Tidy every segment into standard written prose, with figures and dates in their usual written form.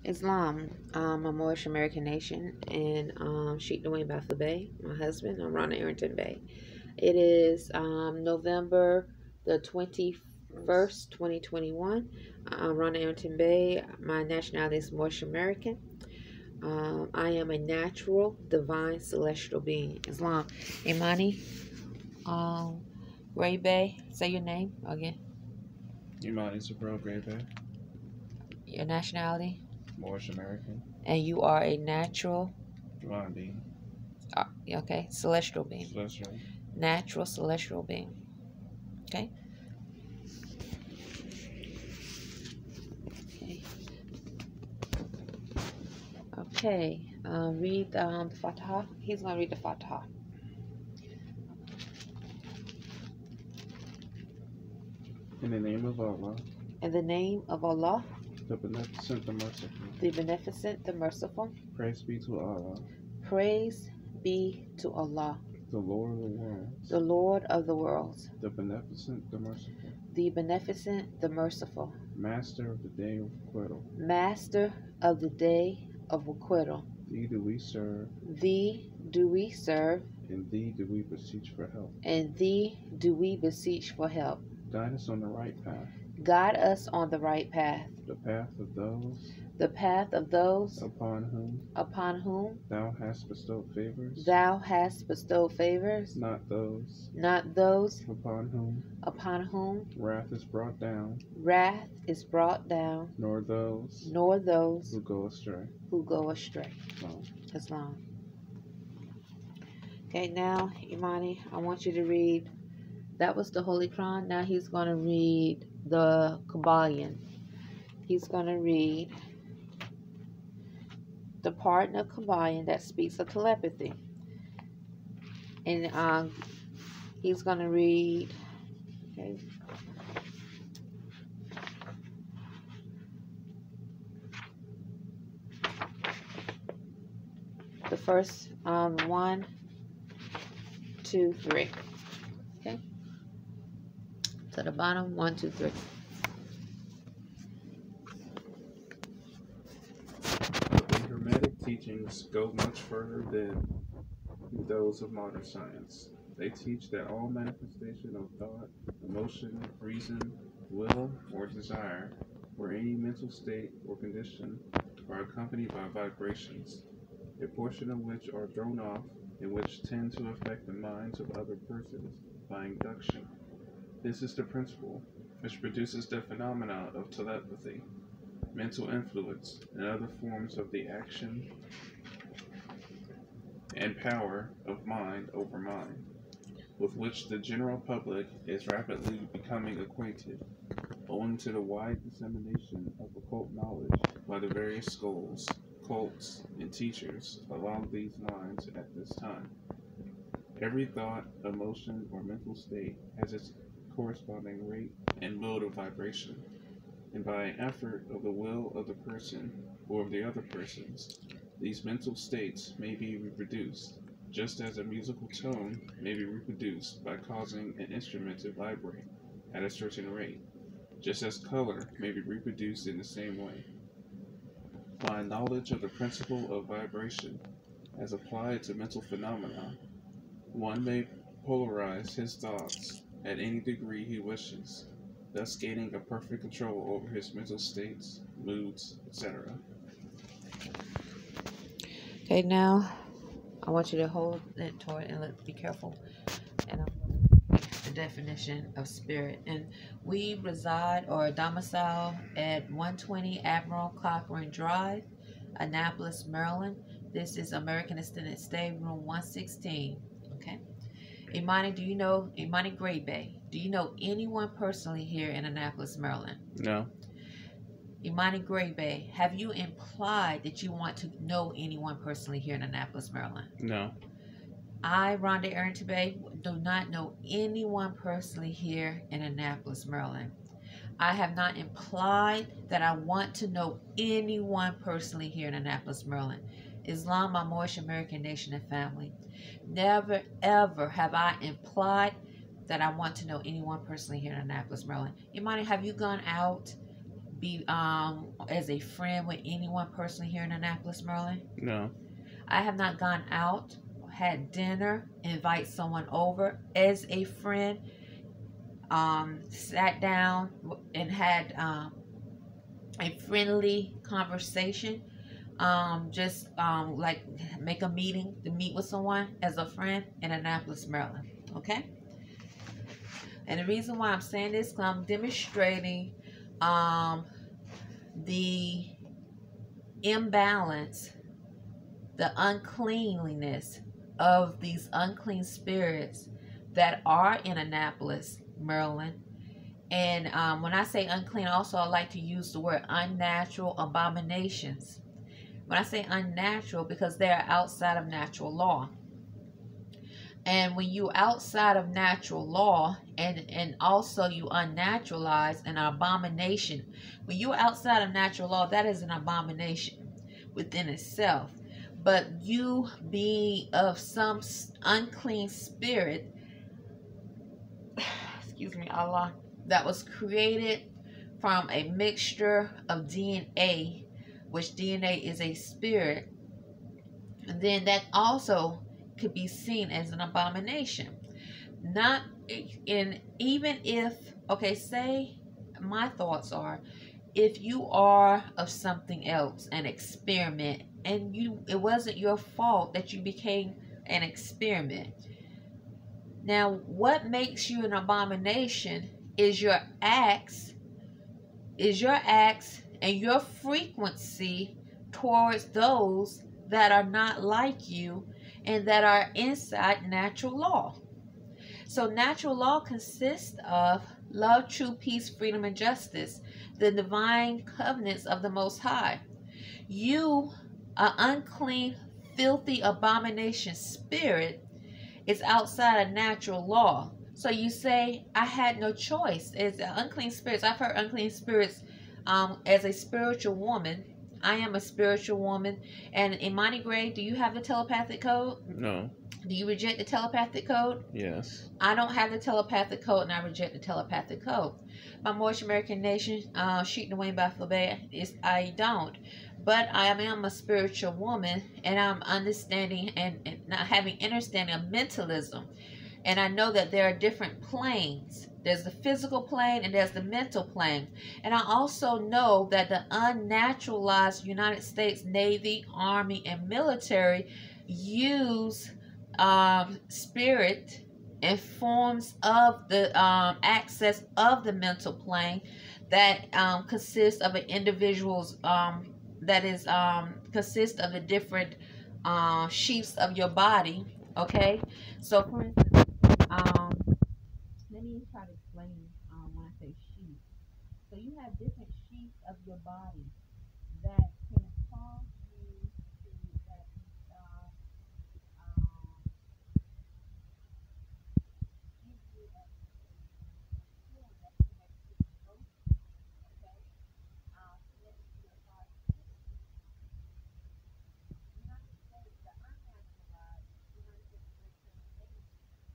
Islam. I'm a Moorish American nation, and Sheikh Dwayne Bay, my husband. I'm Ron Arrington-Bey. It is November the 21st, 2021. I'm Ron Arrington-Bey. My nationality is Moorish American. I am a natural, divine, celestial being. Islam. Imani. Ray Bay. Say your name again. Imani Sabro Grebe, Your nationality. Moorish American, And you are a natural. divine being, Okay, celestial being. celestial. Natural celestial being. Okay. Okay. Read the Fatiha. He's going to read the Fatiha. In the name of Allah, In the name of Allah, the Beneficent, the Merciful. the Beneficent, the Merciful. Praise be to Allah, Praise be to Allah, the Lord of the worlds, the Lord of the worlds, the Beneficent, the Merciful, the Beneficent, the Merciful, Master of the day of acquittal. Master of the day of acquittal. Thee do we serve, Thee do we serve, and Thee do we beseech for help. and Thee do we beseech for help. Guide us on the right path, Guide us on the right path, the path of those the path of those upon whom Thou hast bestowed favors, Thou hast bestowed favors, not those not those upon whom wrath is brought down, wrath is brought down, nor those nor those who go astray. So, Islam. Okay, now, Imani, I want you to read. That was the Holy Quran. Now he's going to read the Kabbalion. He's going to read the part in the Kabbalion that speaks of telepathy. And he's going to read, okay, the first 1, 2, 3. Okay, to the bottom, 1, 2, 3. the Hermetic teachings go much further than those of modern science. They teach that all manifestation of thought, emotion, reason, will, or desire, or any mental state or condition, are accompanied by vibrations, a portion of which are thrown off and which tend to affect the minds of other persons by induction. This is the principle which produces the phenomena of telepathy, mental influence, and other forms of the action and power of mind over mind, with which the general public is rapidly becoming acquainted, owing to the wide dissemination of occult knowledge by the various schools, cults, and teachers along these lines at this time. Every thought, emotion, or mental state has its corresponding rate and mode of vibration, and by an effort of the will of the person or of the other persons, these mental states may be reproduced, just as a musical tone may be reproduced by causing an instrument to vibrate at a certain rate, just as color may be reproduced in the same way. By knowledge of the principle of vibration as applied to mental phenomena, one may polarize his thoughts at any degree he wishes, thus gaining a perfect control over his mental states, moods, etc. Okay, now I want you to hold it toward and be careful. And I'm going to the definition of spirit. And we reside or domicile at 120 Admiral Cochrane Drive, Annapolis, Maryland. This is American Extended Stay, room 116. Okay. Imani, Imani Bay, do you know anyone personally here in Annapolis, Maryland? No. Imani Bay, have you implied that you want to know anyone personally here in Annapolis, Maryland? No. I, Rhonda Arrington-Bey, do not know anyone personally here in Annapolis, Maryland. I have not implied that I want to know anyone personally here in Annapolis, Maryland. Islam, my Moorish American nation and family. Never, ever have I implied that I want to know anyone personally here in Annapolis, Maryland. Imani, have you gone out be as a friend with anyone personally here in Annapolis, Maryland? No. I have not gone out, had dinner, invite someone over as a friend, sat down and had a friendly conversation, just like make a meeting to meet with someone as a friend in Annapolis, Maryland. Okay? And the reason why I'm saying this, because I'm demonstrating the imbalance, the uncleanliness of these unclean spirits that are in Annapolis, Maryland. And when I say unclean, also I like to use the word unnatural abominations. When I say unnatural, because they are outside of natural law. And when you outside of natural law, and also you unnaturalize an abomination. When you're outside of natural law, that is an abomination within itself. But you being of some unclean spirit, excuse me, Allah, that was created from a mixture of DNA, which DNA is a spirit, and then that also could be seen as an abomination. Not in, even if, okay, say my thoughts are, if you are of something else, an experiment, and it wasn't your fault that you became an experiment. Now, what makes you an abomination is your acts, and your frequency towards those that are not like you and that are inside natural law. So natural law consists of love, truth, peace, freedom, and justice, the divine covenants of the Most High. You, an unclean, filthy abomination spirit, is outside of natural law. So you say, I had no choice. It's unclean spirits. I've heard unclean spirits as a spiritual woman. I am a spiritual woman. And Imani Gray, do you have the telepathic code? No. Do you reject the telepathic code? Yes. I don't have the telepathic code, and I reject the telepathic code. My Moorish American Nation, Sheik Dwayne Baflabe, I don't. But I am a spiritual woman, and I'm understanding and not having understanding of mentalism. And I know that there are different planes. There's the physical plane and there's the mental plane. And I also know that the unnaturalized United States Navy, Army, and military use spirit and forms of the access of the mental plane that consists of an individual's consists of the different sheaths of your body. Okay, so for instance, let me try to explain when I say sheath. So you have different sheaths of your body that can cause you to that give you a feeling that connects to emotion. Okay, connects to your body. United States, the unnaturalized United States Navy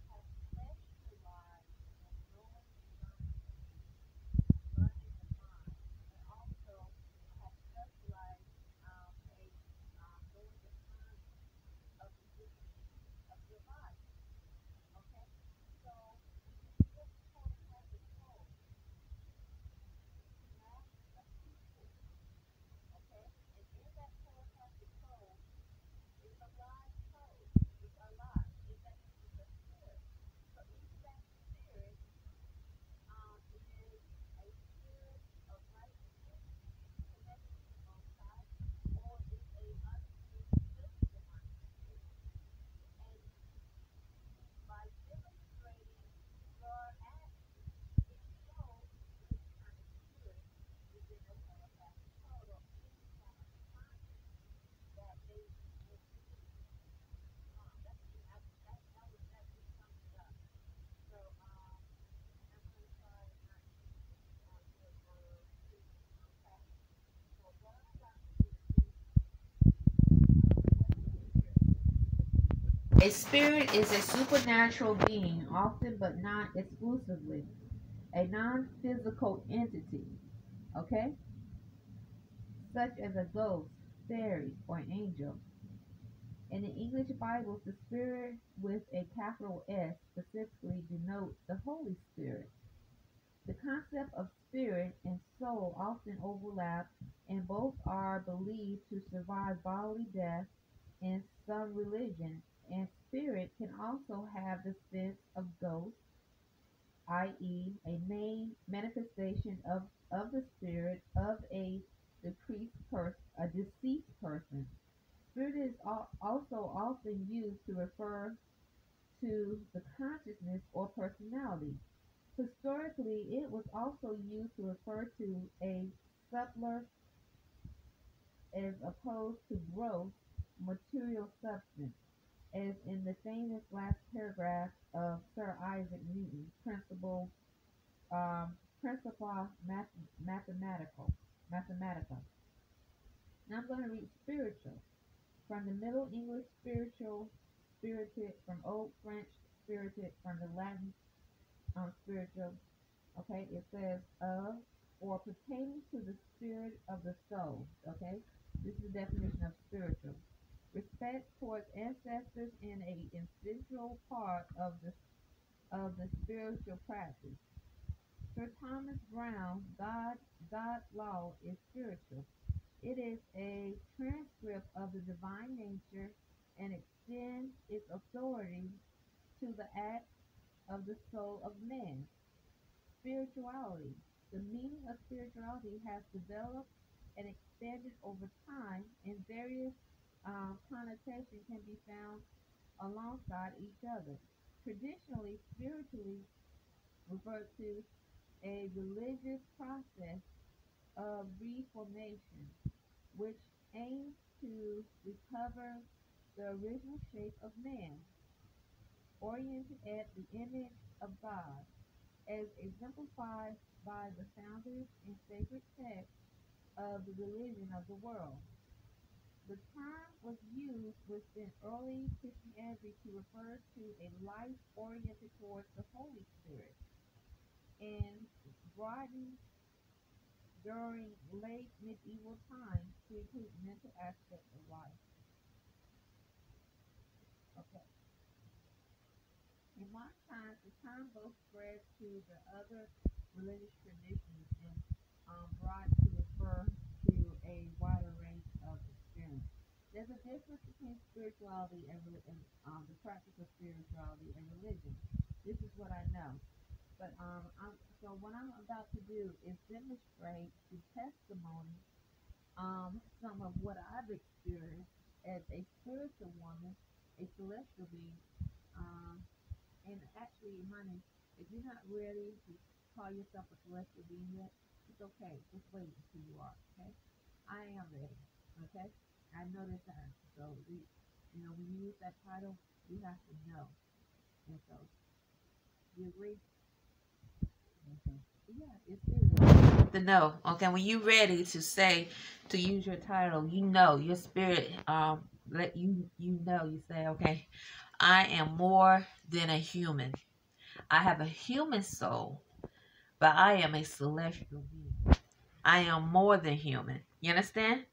has specialized in knowing and learning the mind, and also have specialized knowing the time of the different of your body. Okay, so this telepathic code has a sequence. Okay, and in that telepathic code, it's a live code. It's alive. It's a spirit. So either that spirit is a spirit of righteousness connected to the Most High, or it's a unclean, filthy demonic spirit. And by demonstrating your actions, it shows which kind of spirit is in the telepathic code or any kind of assignment that they will do. That just sums it up. So, I'm going to try not to get too okay. So what I'm about to do is a spirit is a supernatural being, often but not exclusively a non-physical entity. Okay? such as a ghost, fairy, or angel. In the English Bibles, the Spirit with a capital S specifically denotes the Holy Spirit. The concept of spirit and soul often overlap, and both are believed to survive bodily death in some religions, and spirit can also have the sense of ghost, i.e., a main manifestation of the spirit of a deceased person. Spirit is also often used to refer to the consciousness or personality. Historically, it was also used to refer to a subtler as opposed to gross material substance, as in the famous last paragraph of Sir Isaac Newton's Principia Mathematica. Now I'm going to read spiritual. From the Middle English spiritual, spirited, from Old French spirited, from the Latin spiritual. Okay, it says of or pertaining to the spirit of the soul. Okay, this is the definition of spiritual. Respect towards ancestors in a essential part of the spiritual practice. Sir Thomas Brown, God's law is spiritual. It is a transcript of the divine nature and extends its authority to the acts of the soul of man. Spirituality. The meaning of spirituality has developed and expanded over time, and various connotations can be found alongside each other. Traditionally, spiritually referred to a religious process of reformation, which aims to recover the original shape of man, oriented at the image of God, as exemplified by the founders and sacred texts of the religion of the world. The term was used within early Christianity to refer to a life oriented towards the Holy Spirit, and broadened during late medieval times to include mental aspects of life. Okay. In modern times, the term both spread to the other religious traditions and brought to refer to a wider range of experience. There's a difference between spirituality and the practice of spirituality and religion. This is what I know. But so what I'm about to do is demonstrate through testimony some of what I've experienced as a spiritual woman, a celestial being, and actually, honey, if you're not ready to call yourself a celestial being yet, it's okay. Just wait until you are. Okay, I am ready. Okay, I know this time. So when you use that title, you have to know. And so, you agree? Okay. Yeah, it's good. To know. Okay, when you're ready to use your title, your spirit let you know. You say, okay, I am more than a human. I have a human soul, but I am a celestial being. I am more than human. You understand?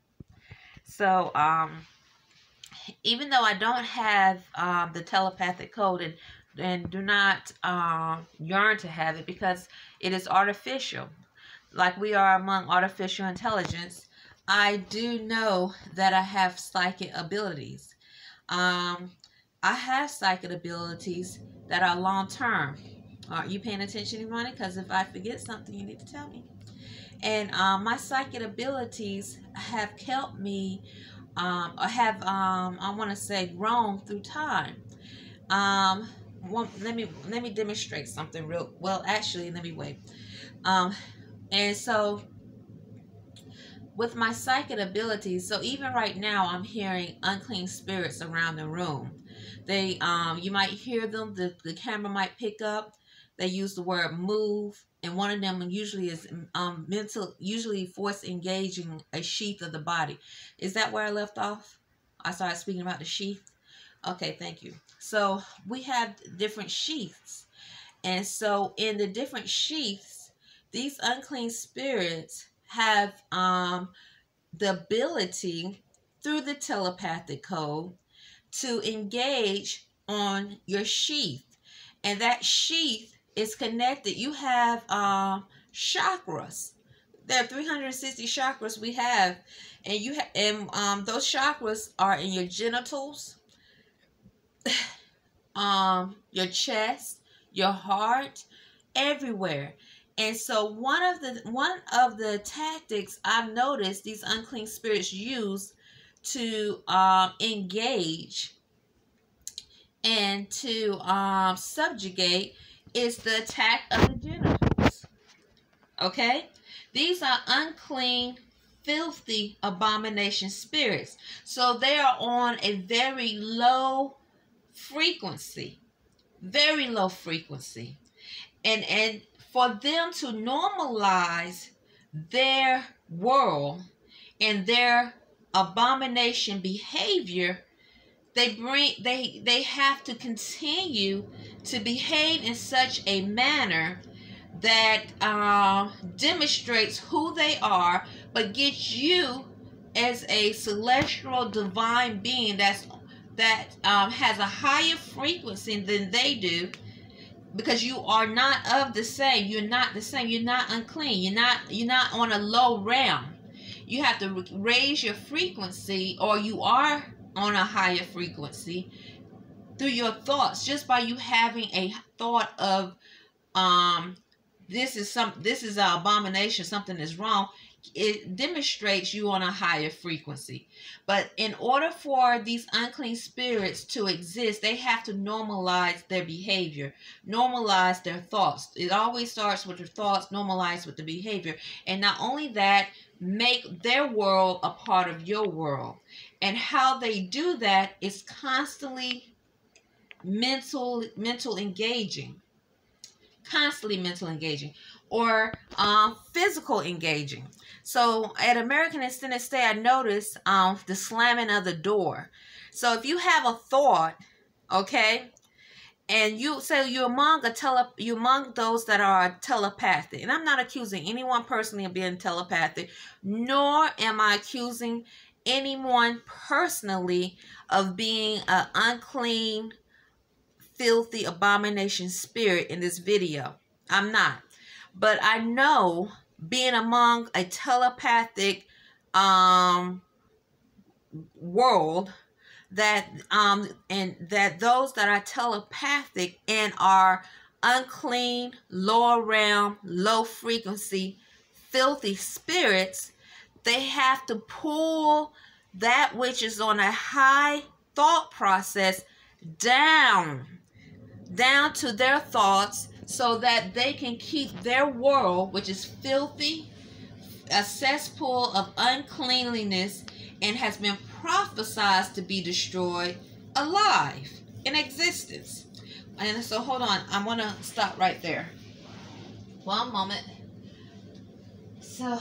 So, even though I don't have the telepathic code and do not yearn to have it because it is artificial, like we are among artificial intelligence, I do know that I have psychic abilities. I have psychic abilities that are long term. Are you paying attention, Imani? Because if I forget something, you need to tell me. And my psychic abilities have helped me, or have, I want to say, grown through time. Let me demonstrate something real. Well, actually, let me wait. And so with my psychic abilities, so even right now, I'm hearing unclean spirits around the room. They, you might hear them. The camera might pick up. They use the word move, and one of them usually is usually force engaging a sheath of the body. Is that where I left off? I started speaking about the sheath. Okay, thank you. So we have different sheaths, and so in the different sheaths, these unclean spirits have the ability through the telepathic code to engage on your sheath. And that sheath is connected. You have chakras. There are 360 chakras we have, and those chakras are in your genitals, your chest, your heart, everywhere. And so one of the tactics I've noticed these unclean spirits use to engage and to subjugate is the attack of the genitals. Okay? These are unclean, filthy abomination spirits. So they are on a very low frequency. Very low frequency. And for them to normalize their world and their abomination behavior, they have to continue to behave in such a manner that demonstrates who they are, but gets you as a celestial divine being that has a higher frequency than they do, because you are not of the same. You're not the same. You're not unclean. You're not on a low realm. You have to raise your frequency, or you are on a higher frequency through your thoughts, just by you having a thought of this is an abomination, something is wrong. It demonstrates you on a higher frequency. But in order for these unclean spirits to exist, they have to normalize their behavior, normalize their thoughts. It always starts with your thoughts, normalize with the behavior. And not only that, make their world a part of your world. And how they do that is constantly mental engaging. Constantly mental engaging, or physical engaging. So at American Extended Stay, I noticed the slamming of the door. So if you have a thought, okay, and you say you're among those that are telepathic, and I'm not accusing anyone personally of being telepathic, nor am I accusing anyone personally of being an unclean, filthy abomination spirit in this video. I'm not. But I know, being among a telepathic world, that those that are telepathic and are unclean, lower realm, low frequency, filthy spirits, they have to pull that which is on a high thought process down to their thoughts, so that they can keep their world, which is filthy, a cesspool of uncleanliness, and has been prophesied to be destroyed, alive, in existence. And so hold on, I'm going to stop right there. One moment. So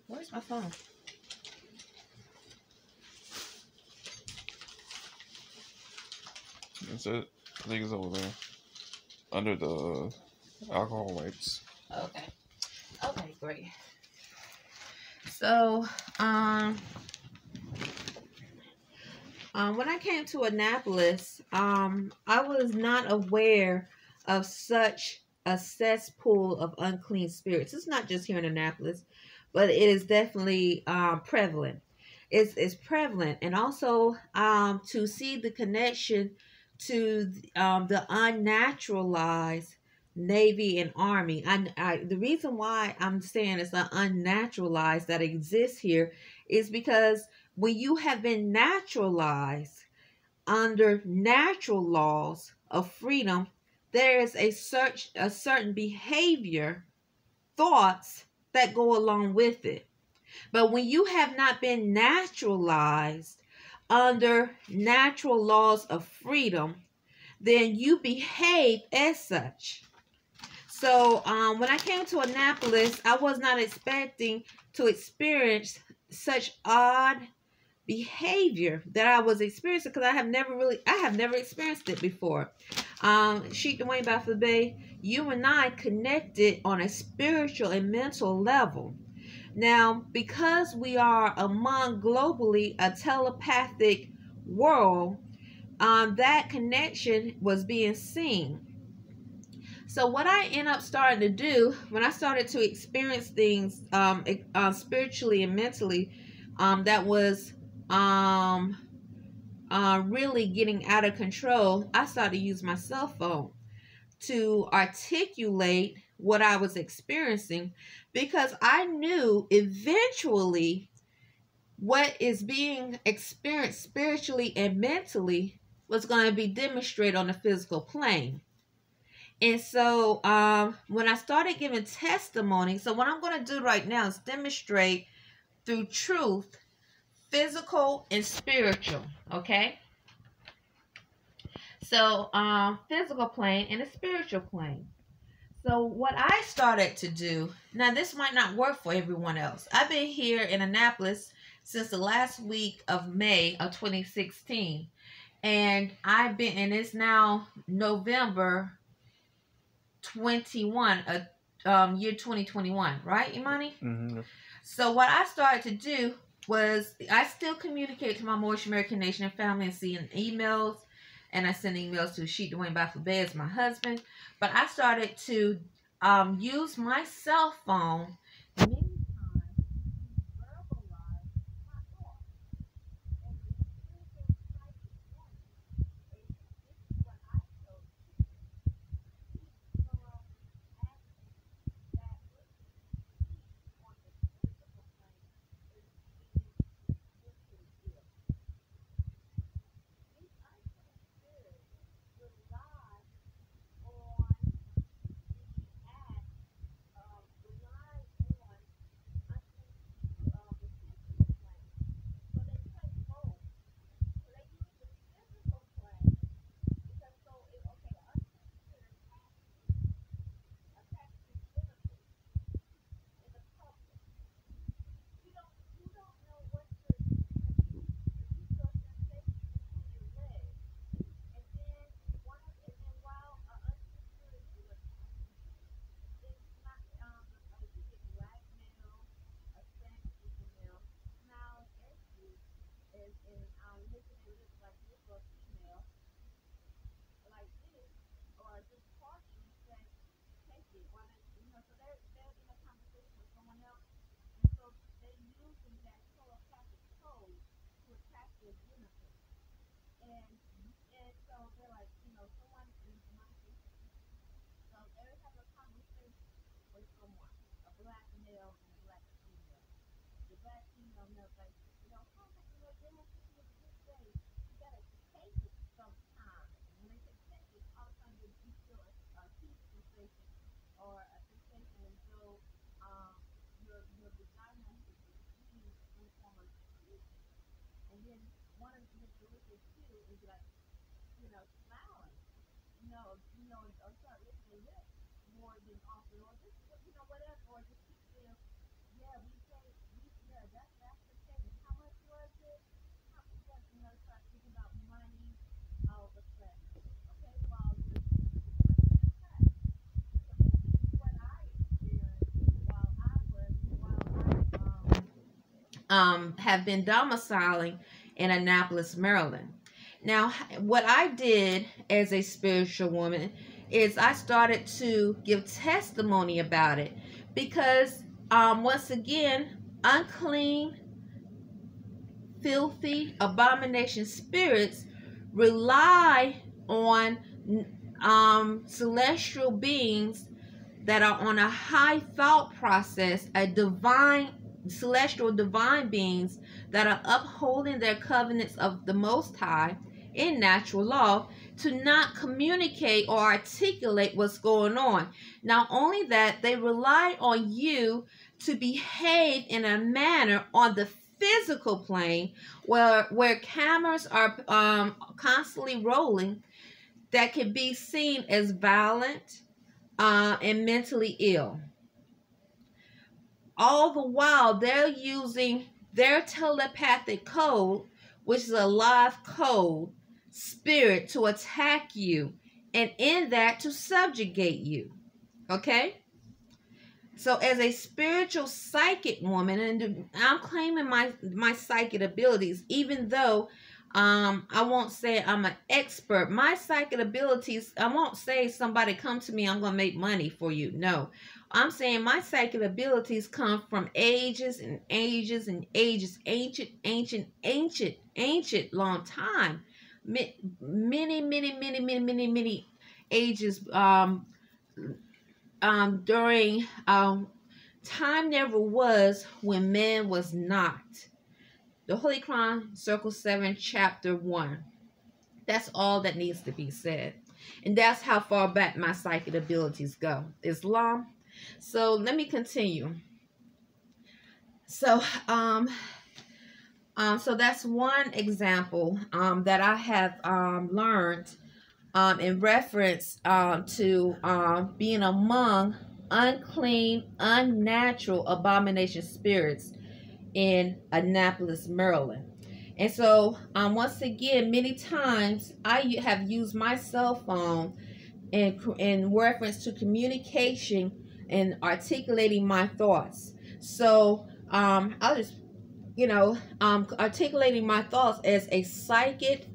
where's my phone? That's it. I think it's over there. Under the alcohol wipes. Okay. Okay, great. So, when I came to Annapolis, I was not aware of such a cesspool of unclean spirits. It's not just here in Annapolis, but it is definitely prevalent. It's prevalent. And also to see the connection to the unnaturalized Navy and Army. The reason why I'm saying it's an unnaturalized that exists here is because when you have been naturalized under natural laws of freedom, there is a certain behavior, thoughts that go along with it. But when you have not been naturalized under natural laws of freedom, then you behave as such. So when I came to Annapolis, I was not expecting to experience such odd behavior that I was experiencing, because I have never experienced it before. Sheik Dwayne Baffler Bay, you and I connected on a spiritual and mental level. Now, because we are among globally a telepathic world, that connection was being seen. So what I end up starting to do when I started to experience things spiritually and mentally, that was really getting out of control, I started to use my cell phone to articulate what I was experiencing, because I knew eventually what is being experienced spiritually and mentally was going to be demonstrated on the physical plane. And so when I started giving testimony, so what I'm going to do right now is demonstrate through truth, physical and spiritual, okay? So physical plane and a spiritual plane. So what I started to do, now this might not work for everyone else. I've been here in Annapolis since the last week of May of 2016. And it's now November 21, year 2021, right, Imani? Mm-hmm. So what I started to do was, I still communicate to my Moorish American Nation and family and seeing emails, and I send emails to Sheik Dwayne Baffler Bay as my husband. But I started to use my cell phone many times to verbalize my thoughts. And communicate psychic warning. And this is what I chose to do. From acting that which is on the physical plane is being mentally ill. These unclean spirits rely on the act of relying on unclean the physical plane. So they play both. So they use the physical plane because okay, an unclean spirit attacks the genitals in the public. You don't know what you're experiencing. You feel sensation between your legs. And then while an unseen spirit will attack you, it's not you get black male, a Spanish speaking male, smiles at you and looking at it like this, or female, like this, or just partially say, take it, while so they're in a conversation with someone else, and so they're using that telepathic code to attack their genitals. And so they're like, someone in my case, so they're having a conversation with someone, a black male and a black female. The black female knows, like, how much damn, this was a good day. You gotta take it sometime. And when they say take it, all of a sudden you feel a heat sensation or a sensation as though your vagina has been squeezed in form of secretion. And then one of the manipulative too is like, smiling, or start licking the lips more than often, or just, whatever, or just keep saying, yeah, that's the thing. How much was it? Start thinking about money, all of a sudden, okay, while you're under attack. So this is what I experienced while I have been domiciling in Annapolis, Maryland. Now, what I did as a spiritual woman is I started to give testimony about it, because once again, unclean, filthy, abomination spirits rely on celestial beings that are on a high thought process, celestial divine beings that are upholding their covenants of the Most High in natural law, to not communicate or articulate what's going on. Not only that, they rely on you to behave in a manner on the physical plane where cameras are constantly rolling, that can be seen as violent and mentally ill. All the while, they're using their telepathic code, which is a live code spirit to attack you, and in that to subjugate you. Okay? So as a spiritual psychic woman, and I'm claiming my psychic abilities, even though I won't say I'm an expert. My psychic abilities, I won't say somebody come to me, I'm going to make money for you. No. I'm saying my psychic abilities come from ages and ages and ages, ancient, long time. Many ages, during time never was when man was not. The Holy Quran, Circle 7, Chapter 1. That's all that needs to be said. And that's how far back my psychic abilities go. Islam. So let me continue. So so that's one example that I have learned in reference to being among unclean, unnatural abomination spirits in Annapolis, Maryland. And so once again, many times I have used my cell phone in reference to communication and articulating my thoughts. So I'll just, articulating my thoughts as a psychic,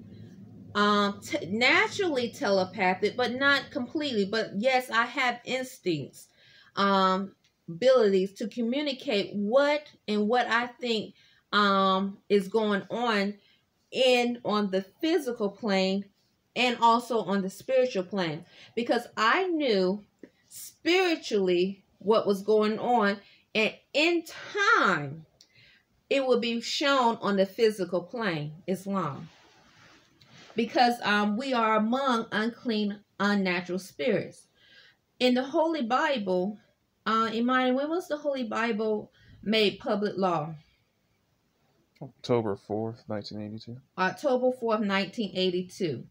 naturally telepathic, but not completely. But yes, I have instincts, abilities to communicate what I think is going on the physical plane and also on the spiritual plane, because I knew spiritually what was going on, and in time it will be shown on the physical plane. Islam. Because we are among unclean, unnatural spirits. In the Holy Bible, Imani, when was the Holy Bible made public law? October 4th, 1982. October 4th, 1982.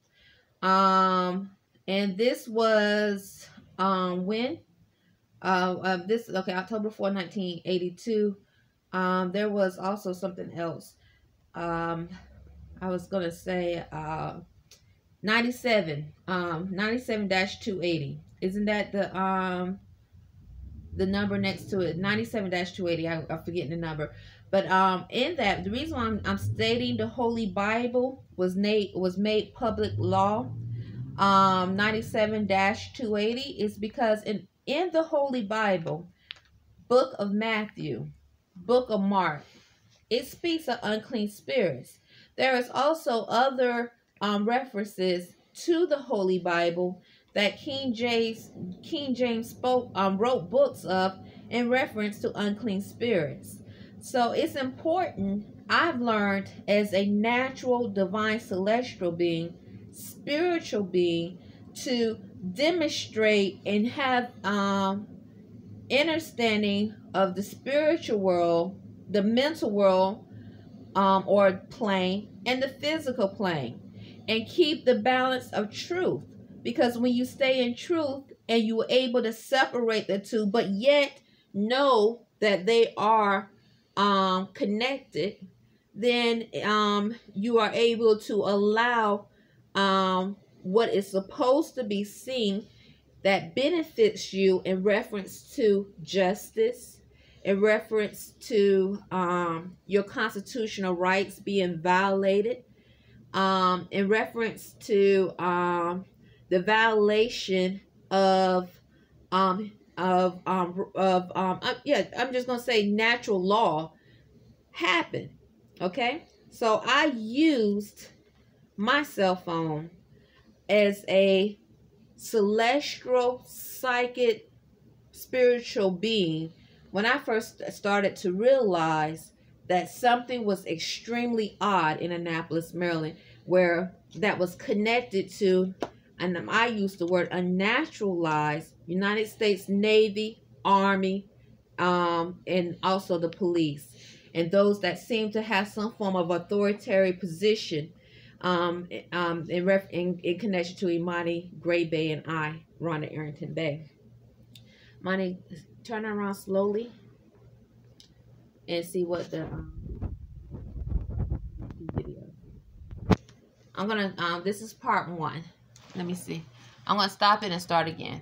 And this was when? October 4th, 1982. There was also something else. I was going to say 97-280. Isn't that the number next to it? 97-280. I'm forgetting the number. But in that, the reason why I'm stating the Holy Bible was made public law, 97-280, is because in the Holy Bible, Book of Matthew, Book of Mark, it speaks of unclean spirits. There is also other references to the Holy Bible that King James wrote books of in reference to unclean spirits. So it's important, I've learned, as a natural, divine, celestial being, spiritual being, to demonstrate and have understanding of the spiritual world, the mental world, or plane, and the physical plane, and keep the balance of truth. Because when you stay in truth and you are able to separate the two, but yet know that they are connected, then you are able to allow what is supposed to be seen that benefits you in reference to justice, in reference to your constitutional rights being violated, in reference to the violation of I'm just gonna say natural law happen. Okay, so I used my cell phone as a celestial, psychic, spiritual being when I first started to realize that something was extremely odd in Annapolis, Maryland, where that was connected to, and I use the word unnaturalized, United States Navy, Army, and also the police, and those that seem to have some form of authoritarian position in connection to Imani Gray Bay and I, Rhonda Arrington-Bey. Imani, turn around slowly and see what the I'm gonna this is part 1. Let me see. I'm gonna stop it and start again.